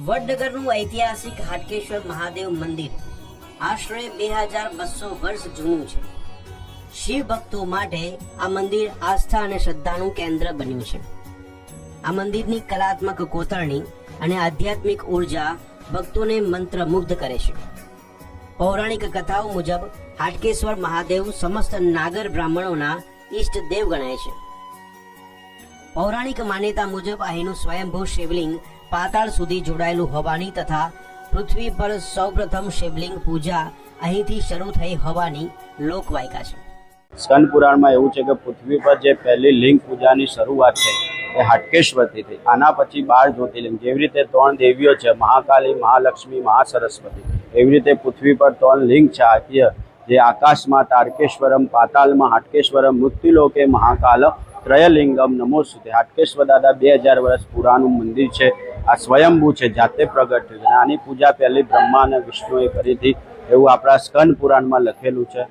વડનગરનું ઐતિહાસિક હાટકેશ્વર મહાદેવ મંદિર આશરે 2200 વર્ષ જૂનું છે. શિવ ભક્તો માટે આ મંદિર આસ્થા અને શ્રદ્ધાનું કેન્દ્ર બન્યું છે. આ મંદિરની કલાત્મક કોતરણી અને આધ્યાત્મિક ઉર્જા ભક્તોને મંત્રમુગ્ધ કરે છે. પૌરાણિક કથાઓ મુજબ હાટકેશ્વર મહાદેવ સમસ્ત નાગર બ્રાહ્મણોના ઈષ્ટ દેવ ગણાય છે. પૌરાણિક માન્યતા મુજબ અહીંનું સ્વયંભૂ શિવલિંગ પાતાળ સુધી જોડાયેલું હોવાની તથા પૃથ્વી પર સૌપ્રથમ શિવલિંગ પૂજા અહીંથી શરૂ થઈ હોવાની લોકવાયકા છે. સ્કંદ પુરાણમાં એવું છે કે પૃથ્વી પર જે પહેલી લિંગ પૂજાની શરૂઆત છે એ હાટકેશ્વરથી થઈ. આના પછી 12 જ્યોતિર્લિંગ, જેવી રીતે 3 દેવીઓ છે, મહાકાલી, મહાલક્ષ્મી, મહાસરસ્વતી, એવી રીતે પૃથ્વી પર 3 લિંગ છે. જે આકાશમાં તારકેશ્વરમ, પાતાલમાં હાટકેશ્વરમ, મૃત્યુલોકે મહાકાલ ત્રયલિંગમ નમોસ્તુતે. હાટકેશ્વર દાદા 2000 વર્ષ પુરાણું મંદિર છે. આ સ્વયંભૂ છે, જાતે પ્રગટ થયું છે. આની પૂજા પહેલી બ્રહ્મા અને વિષ્ણુએ કરી હતી એવું આપણા સ્કંદ પુરાણમાં લખેલું છે.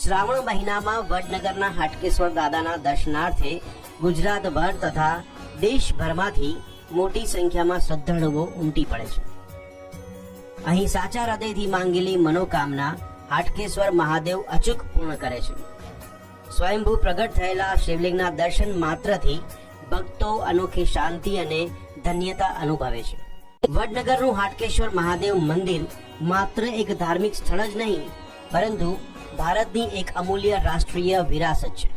શ્રાવણ મહિનામાં વડનગરના હાટકેશ્વર દાદાના દર્શનાર્થે ગુજરાતભર તથા દેશભરમાંથી મોટી સંખ્યામાં શ્રદ્ધાળુઓ ઉમટી પડે છે. અહીં સાચા હૃદયથી માંગેલી મનોકામના હાટકેશ્વર મહાદેવ અચૂક પૂર્ણ કરે છે. સ્વયંભૂ પ્રગટ થયેલા શિવલિંગના દર્શન માત્રથી ભક્તો અનોખી શાંતિ અને ધન્યતા અનુભવે છે. વડનગરનું હાટકેશ્વર મહાદેવ મંદિર માત્ર એક ધાર્મિક સ્થળ જ નહીં, પરંતુ ભારતની એક અમૂલ્ય રાષ્ટ્રીય વિરાસત છે.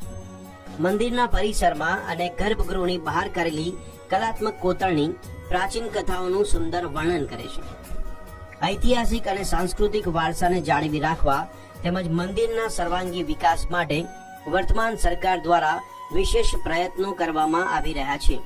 મંદિરના પરિસરમાં અને ગર્ભગૃહની બહાર કરેલી કલાત્મક કોતરણી પ્રાચીન કથાઓનું સુંદર વર્ણન કરે છે. ઐતિહાસિક અને સાંસ્કૃતિક વારસાને જાળવી રાખવા તેમજ મંદિરના સર્વાંગી વિકાસ માટે વર્તમાન સરકાર દ્વારા વિશેષ પ્રયત્નો કરવામાં આવી રહ્યા છે.